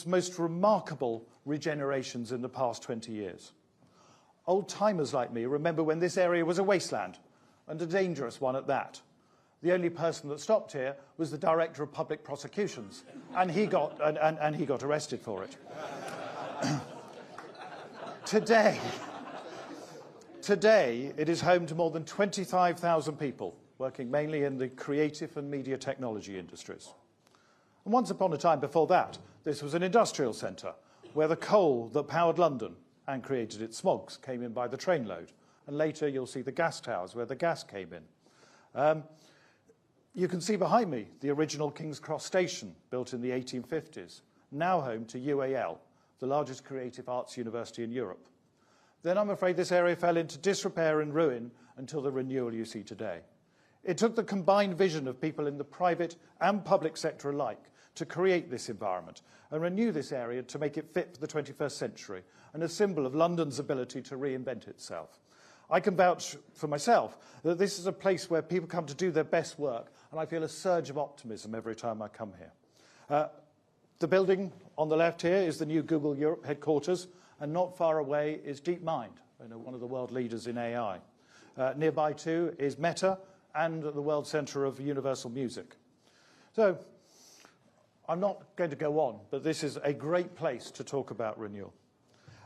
most remarkable regenerations in the past 20 years. Old-timers like me remember when this area was a wasteland, and a dangerous one at that. The only person that stopped here was the Director of Public Prosecutions, and he got arrested for it. Today, it is home to more than 25,000 people, working mainly in the creative and media technology industries. And once upon a time before that, this was an industrial centre, where the coal that powered London and created its smogs came in by the trainload. And later you'll see the gas towers, where the gas came in. You can see behind me the original King's Cross Station, built in the 1850s, now home to UAL, the largest creative arts university in Europe. Then I'm afraid this area fell into disrepair and ruin until the renewal you see today. It took the combined vision of people in the private and public sector alike to create this environment and renew this area to make it fit for the 21st century and a symbol of London's ability to reinvent itself. I can vouch for myself that this is a place where people come to do their best work, and I feel a surge of optimism every time I come here. The building on the left here is the new Google Europe headquarters, and not far away is DeepMind, one of the world leaders in AI. Nearby too is Meta and the World Centre of Universal Music. So I'm not going to go on, but this is a great place to talk about renewal.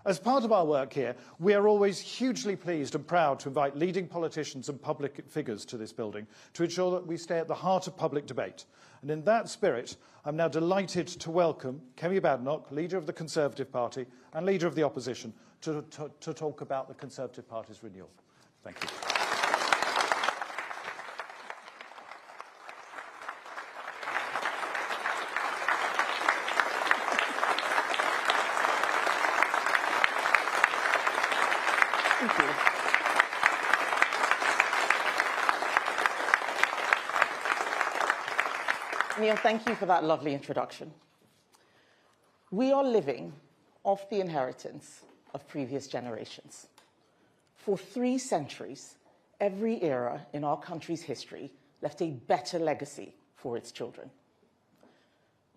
As part of our work here, we are always hugely pleased and proud to invite leading politicians and public figures to this building to ensure that we stay at the heart of public debate. And in that spirit, I'm now delighted to welcome Kemi Badenoch, leader of the Conservative Party and leader of the opposition, to talk about the Conservative Party's renewal. Thank you. Thank you. Neil, thank you for that lovely introduction. We are living off the inheritance of previous generations. For 3 centuries, every era in our country's history left a better legacy for its children.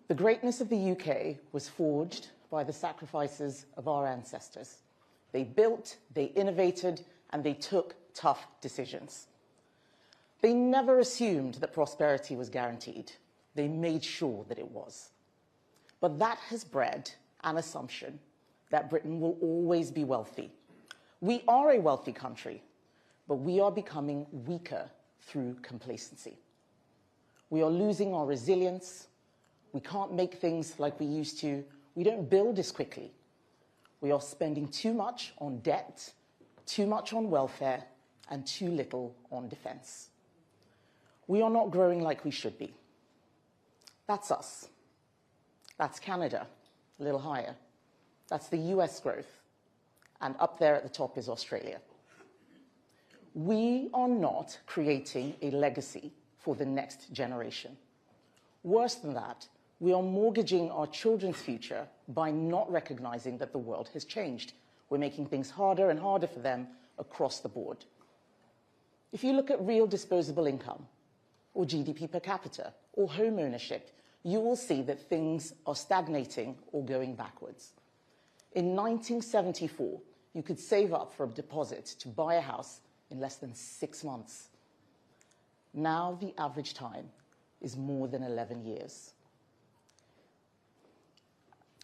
The greatness of the UK was forged by the sacrifices of our ancestors. They built, they innovated, and they took tough decisions. They never assumed that prosperity was guaranteed. They made sure that it was. But that has bred an assumption that Britain will always be wealthy. We are a wealthy country, but we are becoming weaker through complacency. We are losing our resilience. We can't make things like we used to. We don't build as quickly. We are spending too much on debt, too much on welfare, and too little on defence. We are not growing like we should be. That's us. That's Canada, a little higher. That's the US growth. And up there at the top is Australia. We are not creating a legacy for the next generation. Worse than that, we are mortgaging our children's future by not recognizing that the world has changed. We're making things harder and harder for them across the board. If you look at real disposable income, or GDP per capita, or home ownership, you will see that things are stagnating or going backwards. In 1974, you could save up for a deposit to buy a house in less than 6 months. Now the average time is more than 11 years.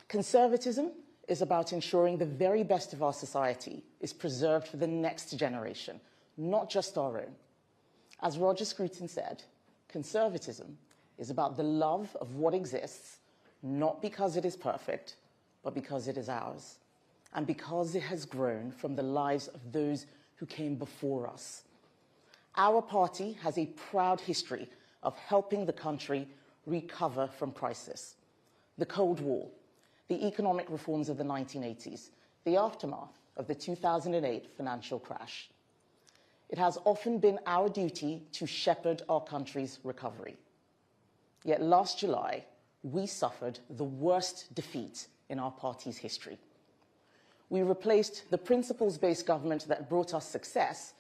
Conservatism is about ensuring the very best of our society is preserved for the next generation, not just our own. As Roger Scruton said, conservatism is about the love of what exists, not because it is perfect, but because it is ours, and because it has grown from the lives of those who came before us. Our party has a proud history of helping the country recover from crisis. The Cold War, the economic reforms of the 1980s, the aftermath of the 2008 financial crash. It has often been our duty to shepherd our country's recovery. Yet last July, we suffered the worst defeat in our party's history. We replaced the principles-based government that brought us success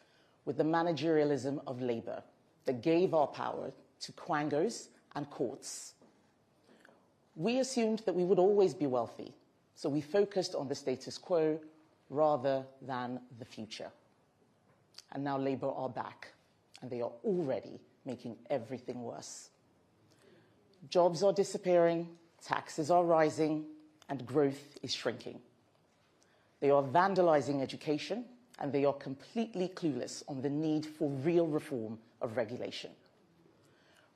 with the managerialism of Labour that gave our power to quangos and courts. We assumed that we would always be wealthy, so we focused on the status quo rather than the future. And now Labour are back, and they are already making everything worse. Jobs are disappearing, taxes are rising, and growth is shrinking. They are vandalizing education, and they are completely clueless on the need for real reform of regulation.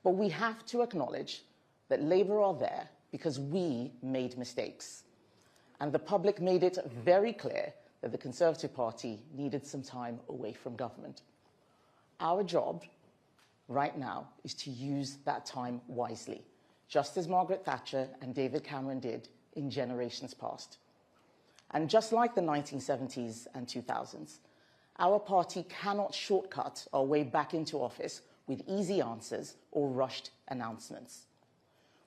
But we have to acknowledge that Labour are there because we made mistakes. And the public made it very clear that the Conservative Party needed some time away from government. Our job right now is to use that time wisely, just as Margaret Thatcher and David Cameron did in generations past. And just like the 1970s and 2000s, our party cannot shortcut our way back into office with easy answers or rushed announcements.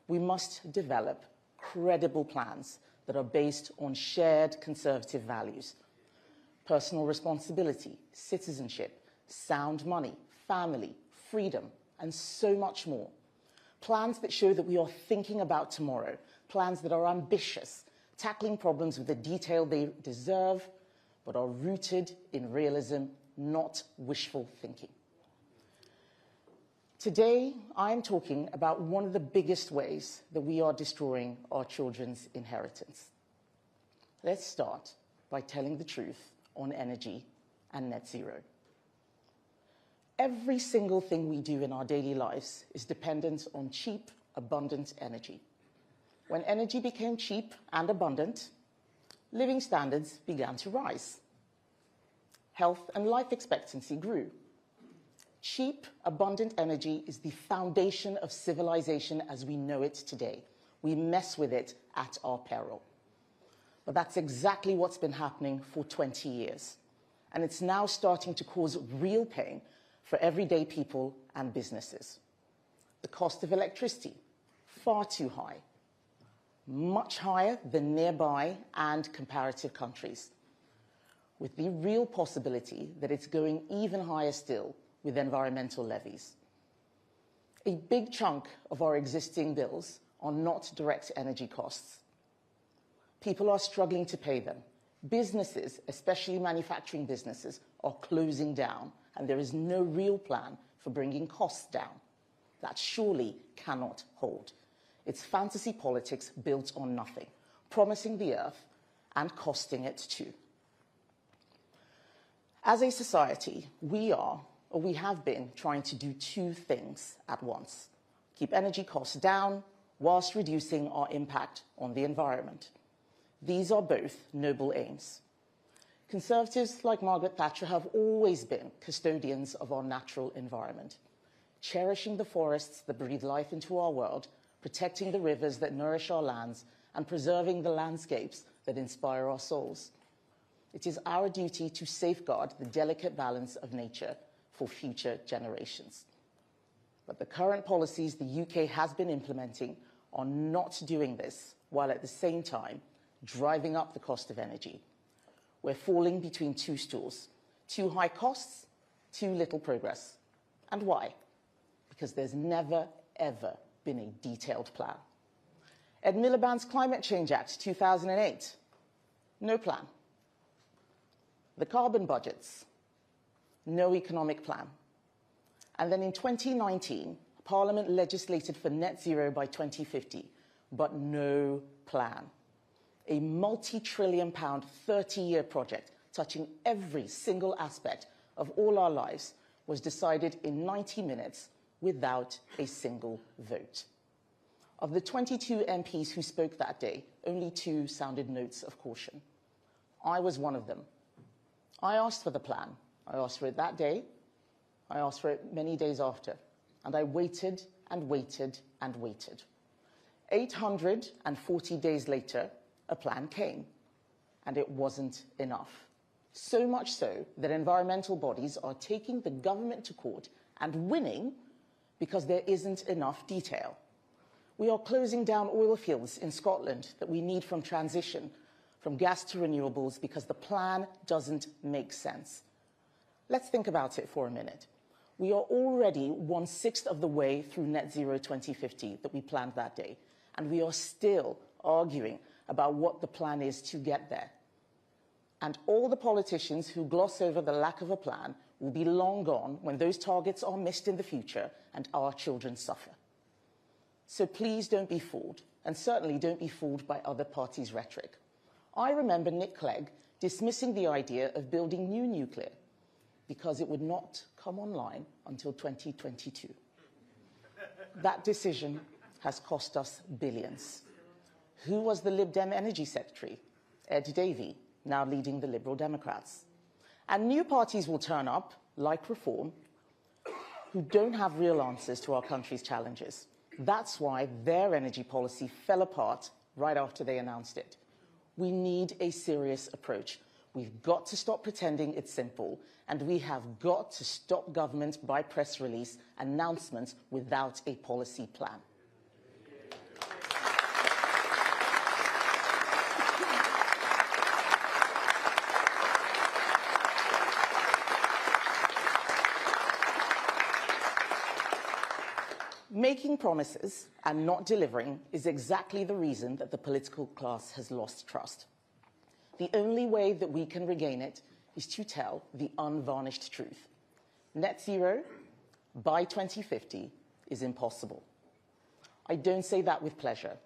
We must develop credible plans that are based on shared Conservative values: personal responsibility, citizenship, sound money, family, freedom, and so much more. Plans that show that we are thinking about tomorrow, plans that are ambitious, tackling problems with the detail they deserve, but are rooted in realism, not wishful thinking. Today, I am talking about one of the biggest ways that we are destroying our children's inheritance. Let's start by telling the truth on energy and net zero. Every single thing we do in our daily lives is dependent on cheap, abundant energy. When energy became cheap and abundant, living standards began to rise. Health and life expectancy grew. Cheap, abundant energy is the foundation of civilization as we know it today. We mess with it at our peril. But that's exactly what's been happening for 20 years. And it's now starting to cause real pain for everyday people and businesses. The cost of electricity, far too high, much higher than nearby and comparative countries, with the real possibility that it's going even higher still with environmental levies. A big chunk of our existing bills are not direct energy costs. People are struggling to pay them. Businesses, especially manufacturing businesses, are closing down, and there is no real plan for bringing costs down. That surely cannot hold. It's fantasy politics built on nothing, promising the earth and costing it too. As a society, we have been trying to do two things at once: keep energy costs down whilst reducing our impact on the environment. These are both noble aims. Conservatives like Margaret Thatcher have always been custodians of our natural environment, cherishing the forests that breathe life into our world, protecting the rivers that nourish our lands, and preserving the landscapes that inspire our souls. It is our duty to safeguard the delicate balance of nature for future generations. But the current policies the UK has been implementing are not doing this, while at the same time driving up the cost of energy. We're falling between two stools: too high costs, too little progress. And why? Because there's never, ever been a detailed plan. Ed Miliband's Climate Change Act 2008, no plan. The carbon budgets, no economic plan. And then in 2019, Parliament legislated for net zero by 2050, but no plan. A multi-trillion-pound, 30-year project touching every single aspect of all our lives was decided in 90 minutes without a single vote. Of the 22 MPs who spoke that day, only 2 sounded notes of caution. I was one of them. I asked for the plan. I asked for it that day. I asked for it many days after. And I waited and waited and waited. 840 days later, a plan came. And it wasn't enough. So much so that environmental bodies are taking the government to court and winning because there isn't enough detail. We are closing down oil fields in Scotland that we need from transition from gas to renewables because the plan doesn't make sense. Let's think about it for a minute. We are already 1/6 of the way through net zero 2050 that we planned that day, and we are still arguing about what the plan is to get there. And all the politicians who gloss over the lack of a plan will be long gone when those targets are missed in the future and our children suffer. So please don't be fooled, and certainly don't be fooled by other parties' rhetoric. I remember Nick Clegg dismissing the idea of building new nuclear because it would not come online until 2022. That decision has cost us billions. Who was the Lib Dem Energy Secretary? Ed Davey, now leading the Liberal Democrats. And new parties will turn up, like Reform, who don't have real answers to our country's challenges. That's why their energy policy fell apart right after they announced it. We need a serious approach. We've got to stop pretending it's simple, and we have got to stop government by press release announcements without a policy plan. Making promises and not delivering is exactly the reason that the political class has lost trust. The only way that we can regain it is to tell the unvarnished truth. Net zero by 2050 is impossible. I don't say that with pleasure.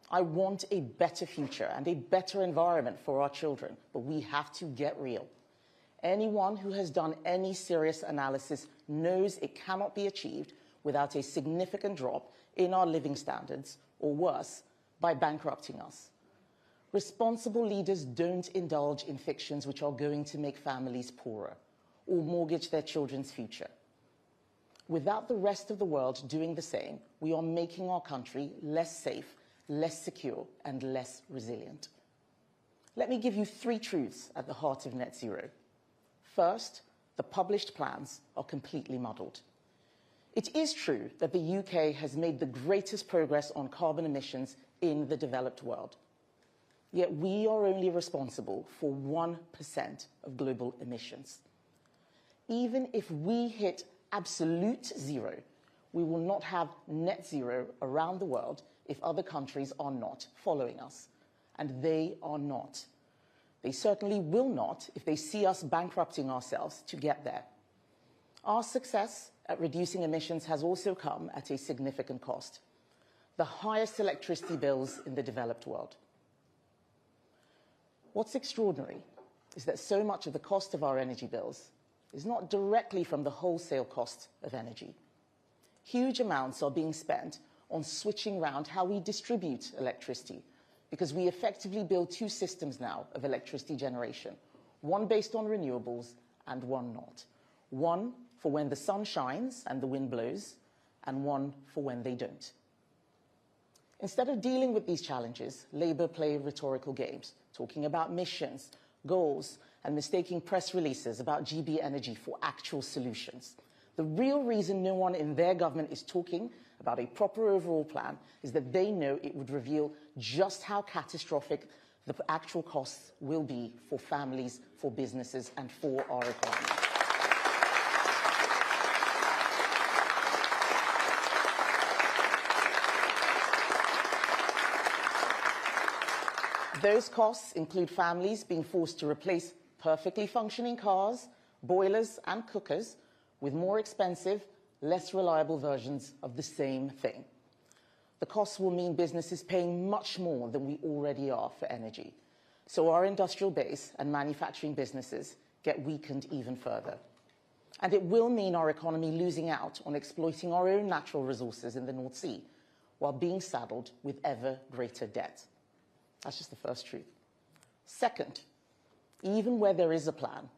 I want a better future and a better environment for our children, but we have to get real. Anyone who has done any serious analysis knows it cannot be achieved without a significant drop in our living standards, or worse, by bankrupting us. Responsible leaders don't indulge in fictions which are going to make families poorer or mortgage their children's future. Without the rest of the world doing the same, we are making our country less safe, less secure, and less resilient. Let me give you 3 truths at the heart of net zero. First, the published plans are completely muddled. It is true that the UK has made the greatest progress on carbon emissions in the developed world. Yet we are only responsible for 1% of global emissions. Even if we hit absolute zero, we will not have net zero around the world if other countries are not following us. And they are not. They certainly will not if they see us bankrupting ourselves to get there. Our success at reducing emissions has also come at a significant cost. The highest electricity bills in the developed world. What's extraordinary is that so much of the cost of our energy bills is not directly from the wholesale cost of energy. Huge amounts are being spent on switching around how we distribute electricity, because we effectively build 2 systems now of electricity generation, one based on renewables and one not. One for when the sun shines and the wind blows, and one for when they don't. Instead of dealing with these challenges, Labour play rhetorical games, talking about missions, goals, and mistaking press releases about GB Energy for actual solutions. The real reason no one in their government is talking about a proper overall plan is that they know it would reveal just how catastrophic the actual costs will be for families, for businesses, and for our economy. Those costs include families being forced to replace perfectly functioning cars, boilers, and cookers with more expensive, less reliable versions of the same thing. The costs will mean businesses paying much more than we already are for energy. So our industrial base and manufacturing businesses get weakened even further. And it will mean our economy losing out on exploiting our own natural resources in the North Sea, while being saddled with ever greater debt. That's just the first truth. Second, even where there is a plan,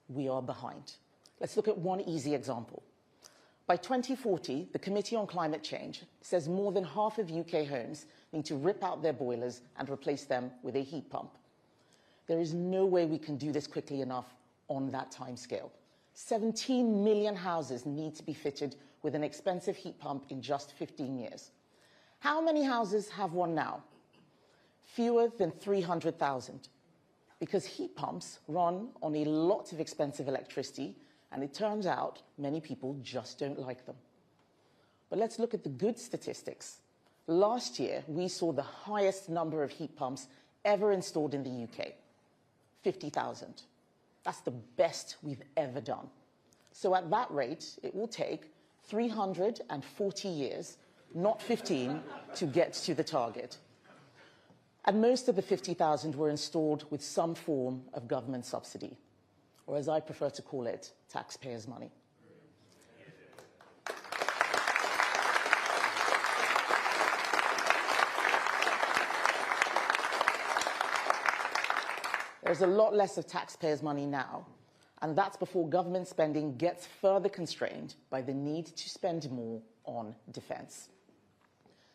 we are behind. Let's look at one easy example. By 2040, the Committee on Climate Change says more than half of UK homes need to rip out their boilers and replace them with a heat pump. There is no way we can do this quickly enough on that timescale. 17 million houses need to be fitted with an expensive heat pump in just 15 years. How many houses have one now? Fewer than 300,000, because heat pumps run on a lot of expensive electricity, and it turns out many people just don't like them. But let's look at the good statistics. Last year, we saw the highest number of heat pumps ever installed in the UK, 50,000. That's the best we've ever done. So at that rate, it will take 340 years, not 15, to get to the target. And most of the 50,000 were installed with some form of government subsidy, or as I prefer to call it, taxpayers' money. There's a lot less of taxpayers' money now, and that's before government spending gets further constrained by the need to spend more on defence.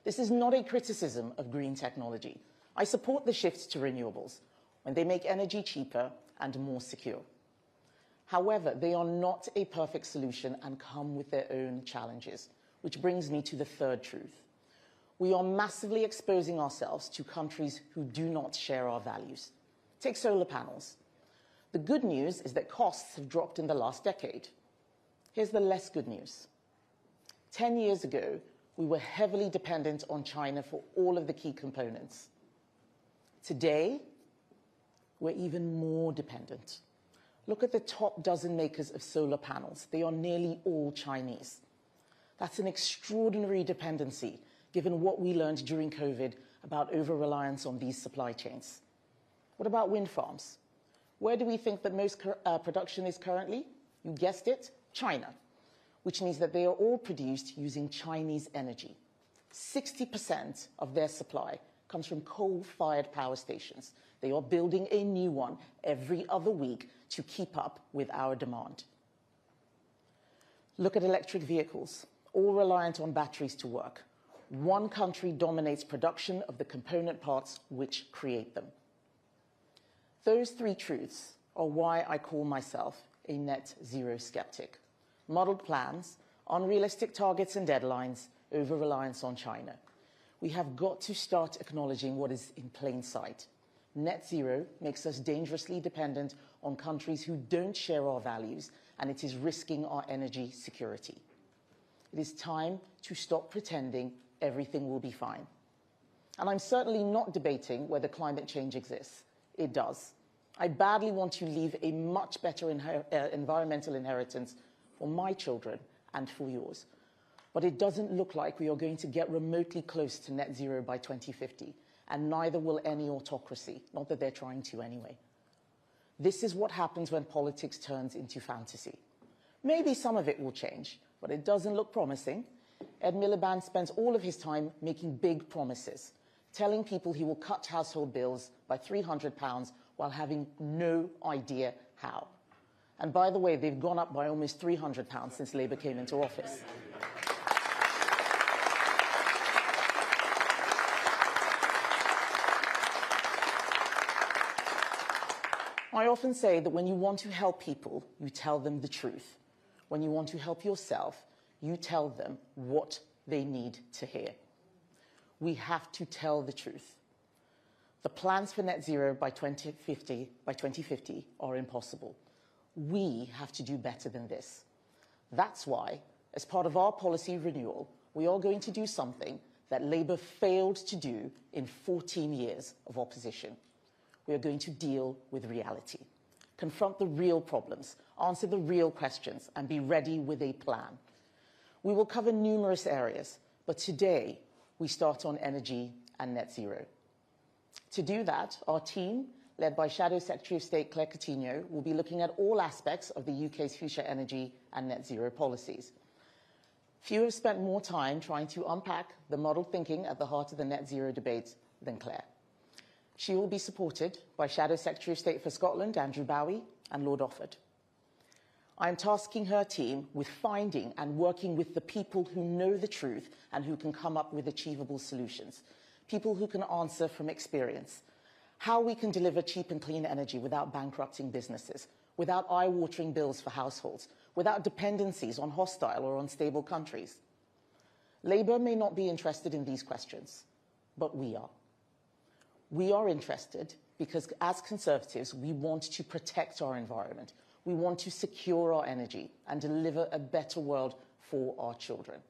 This is not a criticism of green technology. I support the shift to renewables when they make energy cheaper and more secure. However, they are not a perfect solution and come with their own challenges, which brings me to the third truth. We are massively exposing ourselves to countries who do not share our values. Take solar panels. The good news is that costs have dropped in the last decade. Here's the less good news. 10 years ago, we were heavily dependent on China for all of the key components. Today, we're even more dependent. Look at the top dozen makers of solar panels. They are nearly all Chinese. That's an extraordinary dependency, given what we learned during COVID about over-reliance on these supply chains. What about wind farms? Where do we think that most production is currently? You guessed it, China, which means that they are all produced using Chinese energy. 60% of their supply comes from coal-fired power stations. They are building a new one every other week to keep up with our demand. Look at electric vehicles, all reliant on batteries to work. One country dominates production of the component parts which create them. Those three truths are why I call myself a net zero skeptic. Muddled plans, unrealistic targets and deadlines, over-reliance on China. We have got to start acknowledging what is in plain sight. Net zero makes us dangerously dependent on countries who don't share our values, and it is risking our energy security. It is time to stop pretending everything will be fine. And I'm certainly not debating whether climate change exists. It does. I badly want to leave a much better environmental inheritance for my children and for yours. But it doesn't look like we are going to get remotely close to net zero by 2050, and neither will any autocracy, not that they're trying to anyway. This is what happens when politics turns into fantasy. Maybe some of it will change, but it doesn't look promising. Ed Miliband spends all of his time making big promises, telling people he will cut household bills by £300 while having no idea how. And by the way, they've gone up by almost £300 since Labour came into office. I often say that when you want to help people, you tell them the truth. When you want to help yourself, you tell them what they need to hear. We have to tell the truth. The plans for net zero by 2050 are impossible. We have to do better than this. That's why, as part of our policy renewal, we are going to do something that Labour failed to do in 14 years of opposition. We are going to deal with reality, confront the real problems, answer the real questions, and be ready with a plan. We will cover numerous areas, but today we start on energy and net zero. To do that, our team, led by Shadow Secretary of State Claire Coutinho, will be looking at all aspects of the UK's future energy and net zero policies. Few have spent more time trying to unpack the model thinking at the heart of the net zero debate than Claire. She will be supported by Shadow Secretary of State for Scotland, Andrew Bowie, and Lord Offord. I am tasking her team with finding and working with the people who know the truth and who can come up with achievable solutions, people who can answer from experience, how we can deliver cheap and clean energy without bankrupting businesses, without eye-watering bills for households, without dependencies on hostile or unstable countries. Labour may not be interested in these questions, but we are. We are interested because, as Conservatives, we want to protect our environment. We want to secure our energy and deliver a better world for our children.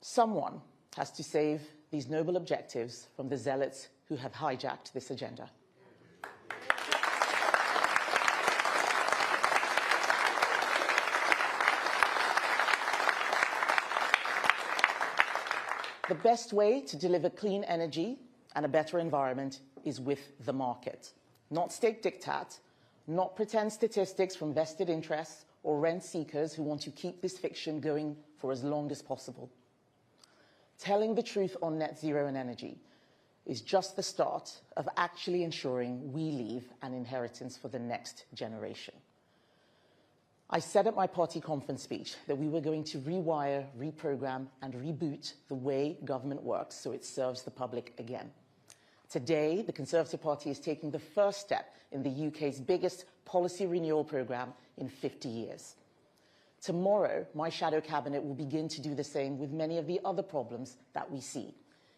Someone has to save these noble objectives from the zealots who have hijacked this agenda. The best way to deliver clean energy and a better environment is with the market. Not state diktat, not pretend statistics from vested interests or rent seekers who want to keep this fiction going for as long as possible. Telling the truth on net zero and energy is just the start of actually ensuring we leave an inheritance for the next generation. I said at my party conference speech that we were going to rewire, reprogram, and reboot the way government works so it serves the public again. Today, the Conservative Party is taking the first step in the UK's biggest policy renewal programme in 50 years. Tomorrow, my shadow cabinet will begin to do the same with many of the other problems that we see.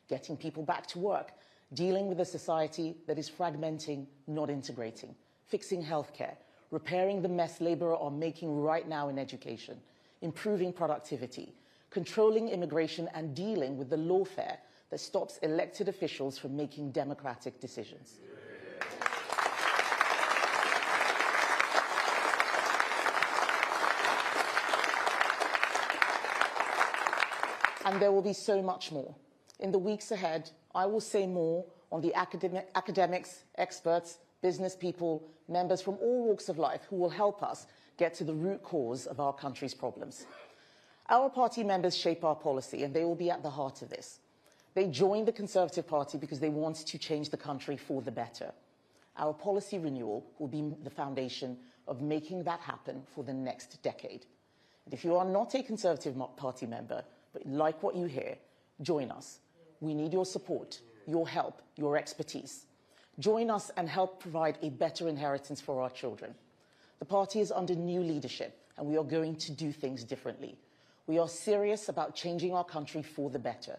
Getting people back to work, dealing with a society that is fragmenting, not integrating, fixing healthcare, repairing the mess Labour are making right now in education, improving productivity, controlling immigration and dealing with the lawfare that stops elected officials from making democratic decisions. And there will be so much more. In the weeks ahead, I will say more on the academics, experts, business people, members from all walks of life who will help us get to the root cause of our country's problems. Our party members shape our policy, and they will be at the heart of this. They joined the Conservative Party because they want to change the country for the better. Our policy renewal will be the foundation of making that happen for the next decade. And if you are not a Conservative Party member, but like what you hear, join us. We need your support, your help, your expertise. Join us and help provide a better inheritance for our children. The party is under new leadership, and we are going to do things differently. We are serious about changing our country for the better.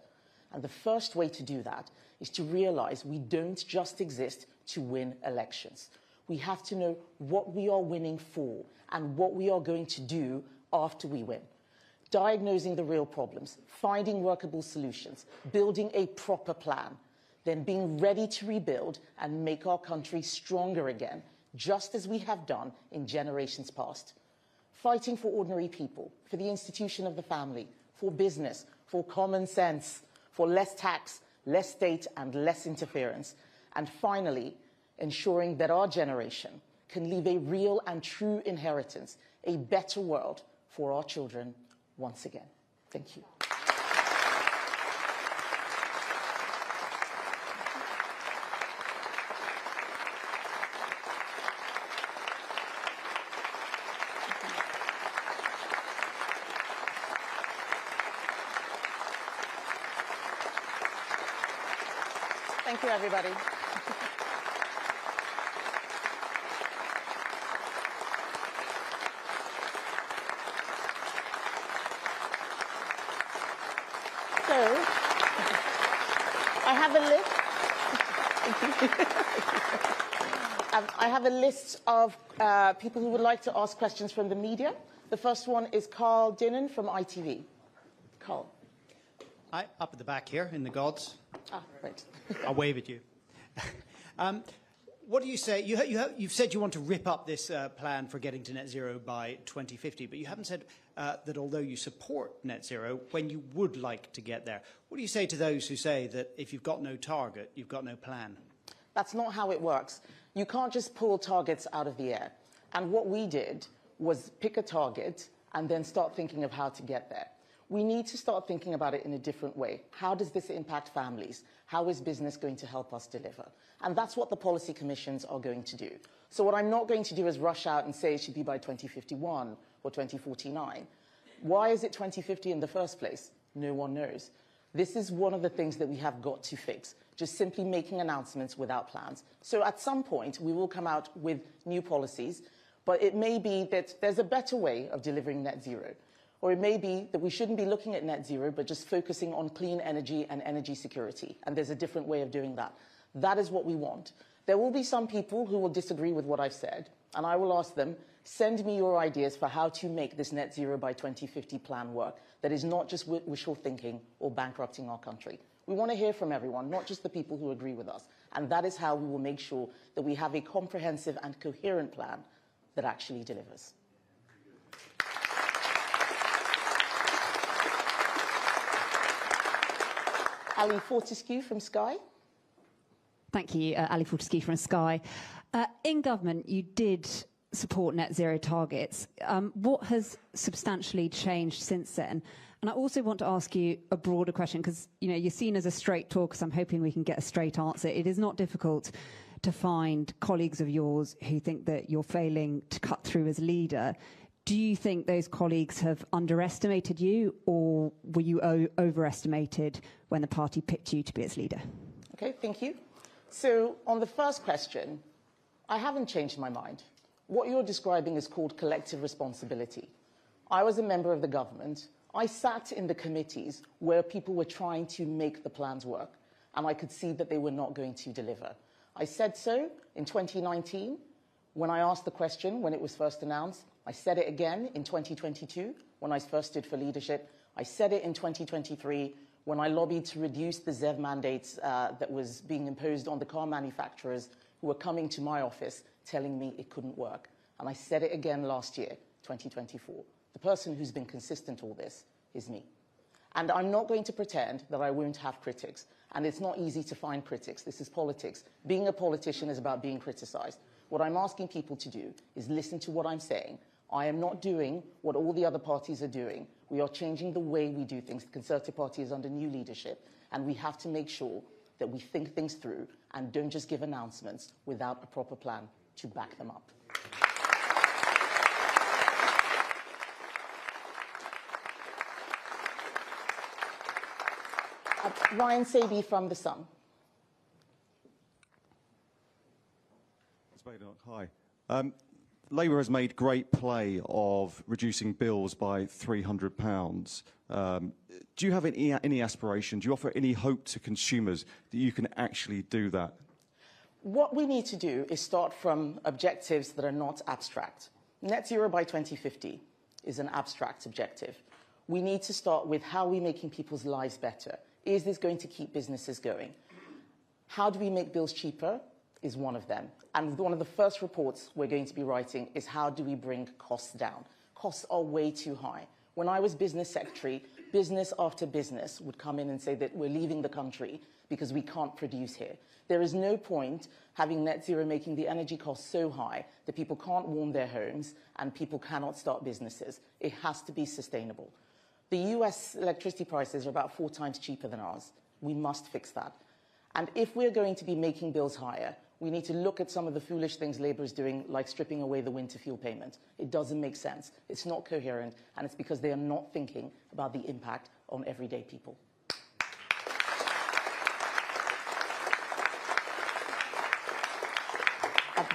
And the first way to do that is to realise we don't just exist to win elections. We have to know what we are winning for and what we are going to do after we win. Diagnosing the real problems, finding workable solutions, building a proper plan, then being ready to rebuild and make our country stronger again, just as we have done in generations past. Fighting for ordinary people, for the institution of the family, for business, for common sense, for less tax, less state and less interference. And finally, ensuring that our generation can leave a real and true inheritance, a better world for our children once again. Thank you. Thank you, everybody. So, I have a list. I have a list of people who would like to ask questions from the media. The first one is Carl Dinnan from ITV. Carl. Hi, up at the back here in the gods. Ah, right. I'll wave at you. What do you say? You've said you want to rip up this plan for getting to net zero by 2050, but you haven't said that although you support net zero, when you would like to get there. What do you say to those who say that if you've got no target, you've got no plan? That's not how it works. You can't just pull targets out of the air. And what we did was pick a target and then start thinking of how to get there. We need to start thinking about it in a different way. How does this impact families? How is business going to help us deliver? And that's what the policy commissions are going to do. So what I'm not going to do is rush out and say it should be by 2051 or 2049. Why is it 2050 in the first place? No one knows. This is one of the things that we have got to fix, just simply making announcements without plans. So at some point, we will come out with new policies, but it may be that there's a better way of delivering net zero. Or it may be that we shouldn't be looking at net zero, but just focusing on clean energy and energy security. And there's a different way of doing that. That is what we want. There will be some people who will disagree with what I've said, and I will ask them, Send me your ideas for how to make this net zero by 2050 plan work that is not just wishful thinking or bankrupting our country. We want to hear from everyone, not just the people who agree with us. And that is how we will make sure that we have a comprehensive and coherent plan that actually delivers. Ali Fortescue from Sky. Thank you, Ali Fortescue from Sky. In government, you did support net zero targets. What has substantially changed since then? And I also want to ask you a broader question, because you're seen as a straight talker, so I'm hoping we can get a straight answer. It is not difficult to find colleagues of yours who think that you're failing to cut through as leader. Do you think those colleagues have underestimated you, or were you overestimated when the party picked you to be its leader? Okay, thank you. So on the first question, I haven't changed my mind. What you're describing is called collective responsibility. I was a member of the government. I sat in the committees where people were trying to make the plans work, and I could see that they were not going to deliver. I said so in 2019 when I asked the question when it was first announced. I said it again in 2022 when I first stood for leadership. I said it in 2023 when I lobbied to reduce the ZEV mandates that was being imposed on the car manufacturers who were coming to my office telling me it couldn't work. And I said it again last year, 2024. The person who's been consistent all this is me. And I'm not going to pretend that I won't have critics. And it's not easy to find critics. This is politics. Being a politician is about being criticized. What I'm asking people to do is listen to what I'm saying. I am not doing what all the other parties are doing. We are changing the way we do things. The Conservative Party is under new leadership, and we have to make sure that we think things through and don't just give announcements without a proper plan to back them up. Ryan Saby from The Sun. Hi. Labour has made great play of reducing bills by £300. Do you have any aspiration? Do you offer any hope to consumers that you can actually do that? What we need to do is start from objectives that are not abstract. Net zero by 2050 is an abstract objective. We need to start with how are we making people's lives better? Is this going to keep businesses going? How do we make bills cheaper is one of them. And one of the first reports we're going to be writing is how do we bring costs down? Costs are way too high. When I was business secretary, business after business would come in and say that we're leaving the country because we can't produce here. There is no point having net zero making the energy costs so high that people can't warm their homes and people cannot start businesses. It has to be sustainable. The US electricity prices are about 4 times cheaper than ours. We must fix that. And if we're going to be making bills higher, we need to look at some of the foolish things Labour is doing, like stripping away the winter fuel payment. It doesn't make sense. It's not coherent, and it's because they are not thinking about the impact on everyday people.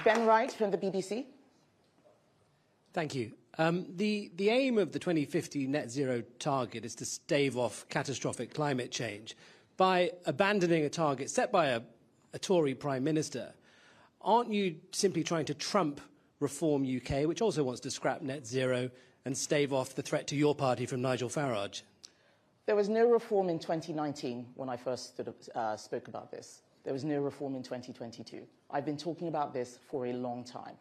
Ben Wright from the BBC. Thank you. The aim of the 2050 net zero target is to stave off catastrophic climate change. By abandoning a target set by a Tory Prime Minister, aren't you simply trying to trump Reform UK, which also wants to scrap net zero, and stave off the threat to your party from Nigel Farage? There was no reform in 2019 when I first spoke about this. There was no reform in 2022. I've been talking about this for a long time.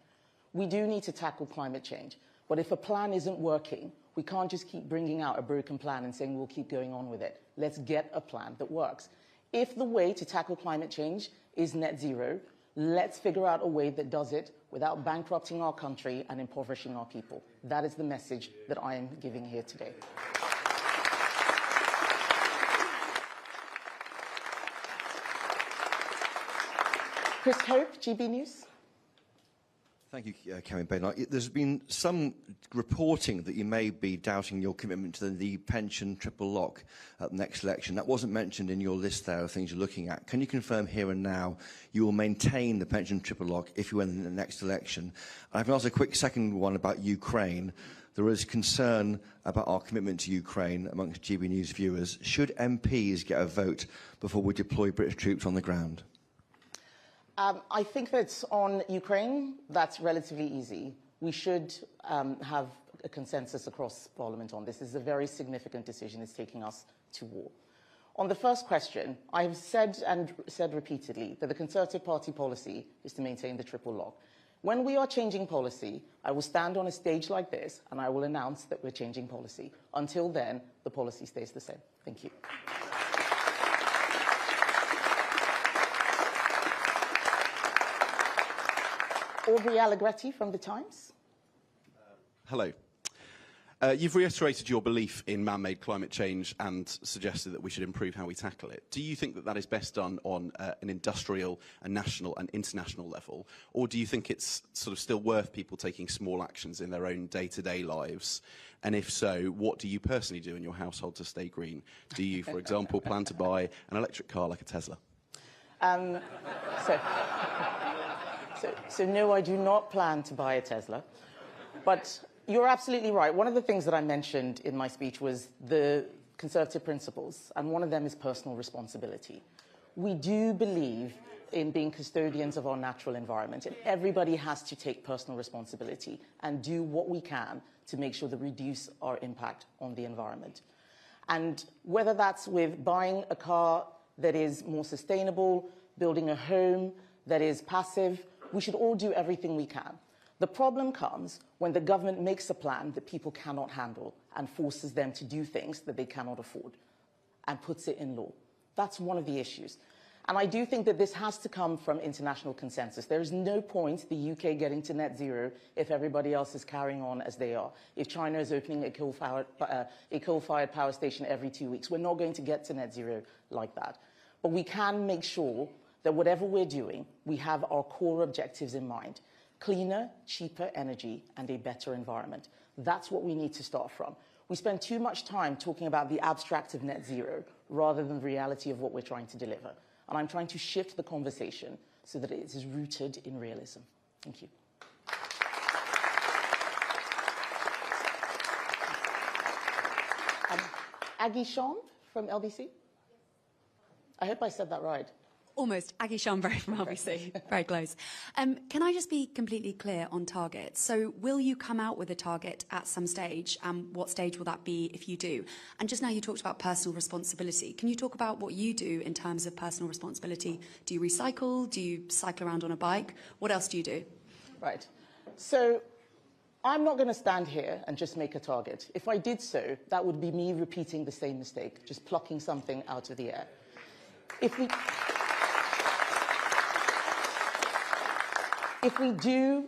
We do need to tackle climate change, but if a plan isn't working, we can't just keep bringing out a broken plan and saying we'll keep going on with it. Let's get a plan that works. If the way to tackle climate change is net zero, let's figure out a way that does it without bankrupting our country and impoverishing our people. That is the message that I am giving here today. Chris Hope, GB News. Thank you, Kemi Badenoch. There's been some reporting that you may be doubting your commitment to the pension triple lock at the next election. That wasn't mentioned in your list there of things you're looking at. Can you confirm here and now you will maintain the pension triple lock if you win in the next election? And I can ask a quick second one about Ukraine. There is concern about our commitment to Ukraine amongst GB News viewers. Should MPs get a vote before we deploy British troops on the ground? I think that on Ukraine, that's relatively easy. we should have a consensus across Parliament on this. This is a very significant decision. It's taking us to war. On the first question, I have said repeatedly that the Conservative Party policy is to maintain the triple lock. When we are changing policy, I will stand on a stage like this and I will announce that we're changing policy. Until then, the policy stays the same. Thank you. Aubrey Allegretti from The Times. Hello. You've reiterated your belief in man-made climate change and suggested that we should improve how we tackle it. Do you think that that is best done on an industrial, a national and international level? Or do you think it's sort of still worth people taking small actions in their own day-to-day lives? And if so, what do you personally do in your household to stay green? Do you, for example, plan to buy an electric car like a Tesla? So no, I do not plan to buy a Tesla. But you're absolutely right. One of the things that I mentioned in my speech was the Conservative principles, and one of them is personal responsibility. We do believe in being custodians of our natural environment, and everybody has to take personal responsibility and do what we can to make sure that we reduce our impact on the environment. And whether that's with buying a car that is more sustainable, building a home that is passive, we should all do everything we can. The problem comes when the government makes a plan that people cannot handle and forces them to do things that they cannot afford and puts it in law. That's one of the issues. And I do think that this has to come from international consensus. There is no point the UK getting to net zero if everybody else is carrying on as they are. If China is opening a coal-fired power station every 2 weeks, we're not going to get to net zero like that. But we can make sure that whatever we're doing, we have our core objectives in mind. Cleaner, cheaper energy and a better environment. That's what we need to start from. We spend too much time talking about the abstract of net zero rather than the reality of what we're trying to deliver. And I'm trying to shift the conversation so that it is rooted in realism. Thank you. Aggie Sham from LBC. I hope I said that right. Almost. Aggie Shambury from LBC. Very close. Can I just be completely clear on targets? So will you come out with a target at some stage? What stage will that be if you do? And just now you talked about personal responsibility. Can you talk about what you do in terms of personal responsibility? Do you recycle? Do you cycle around on a bike? What else do you do? Right. So I'm not going to stand here and just make a target. If I did so, that would be me repeating the same mistake, just plucking something out of the air. If we do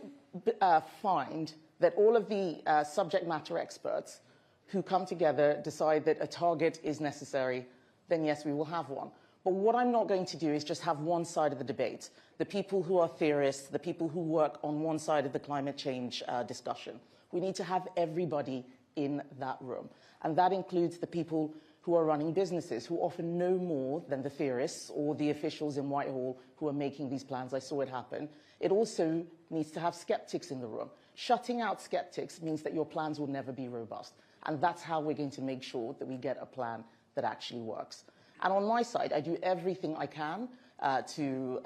find that all of the subject matter experts who come together decide that a target is necessary, then yes, we will have one. But what I'm not going to do is just have one side of the debate, the people who are theorists, the people who work on one side of the climate change discussion. We need to have everybody in that room. And that includes the people who are running businesses, who often know more than the theorists or the officials in Whitehall who are making these plans. I saw it happen. It also needs to have skeptics in the room. Shutting out skeptics means that your plans will never be robust. And that's how we're going to make sure that we get a plan that actually works. And on my side, I do everything I can to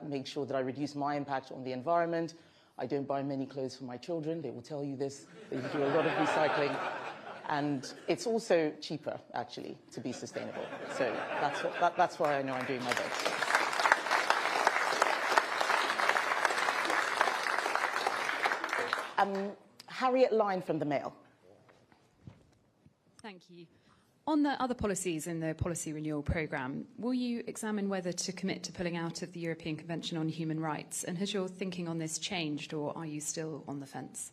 make sure that I reduce my impact on the environment. I don't buy many clothes for my children. They will tell you this. They do a lot of recycling. And it's also cheaper, actually, to be sustainable. So that's why I know I'm doing my best. Harriet Line from the Mail. Thank you. On the other policies in the Policy Renewal Programme, will you examine whether to commit to pulling out of the European Convention on Human Rights? And has your thinking on this changed, or are you still on the fence?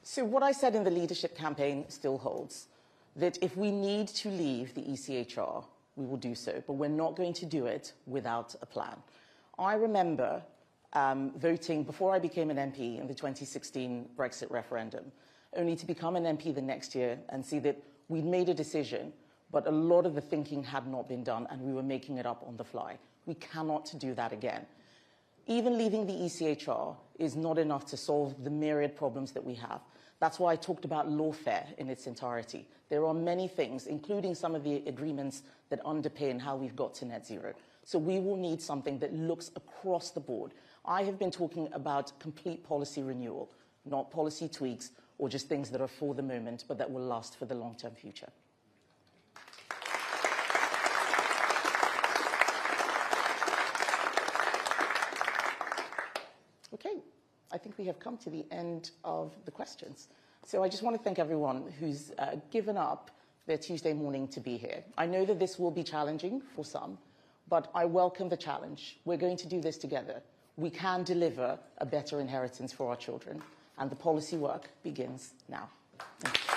So what I said in the leadership campaign still holds, that if we need to leave the ECHR, we will do so, but we're not going to do it without a plan. I remember voting before I became an MP in the 2016 Brexit referendum, only to become an MP the next year and see that we'd made a decision, but a lot of the thinking had not been done and we were making it up on the fly. We cannot do that again. Even leaving the ECHR is not enough to solve the myriad problems that we have. That's why I talked about lawfare in its entirety. There are many things, including some of the agreements that underpin how we've got to net zero. So we will need something that looks across the board. I have been talking about complete policy renewal, not policy tweaks or just things that are for the moment, but that will last for the long-term future. Okay, I think we have come to the end of the questions. So I just want to thank everyone who's given up their Tuesday morning to be here. I know that this will be challenging for some, but I welcome the challenge. We're going to do this together. We can deliver a better inheritance for our children, and the policy work begins now. Thank you.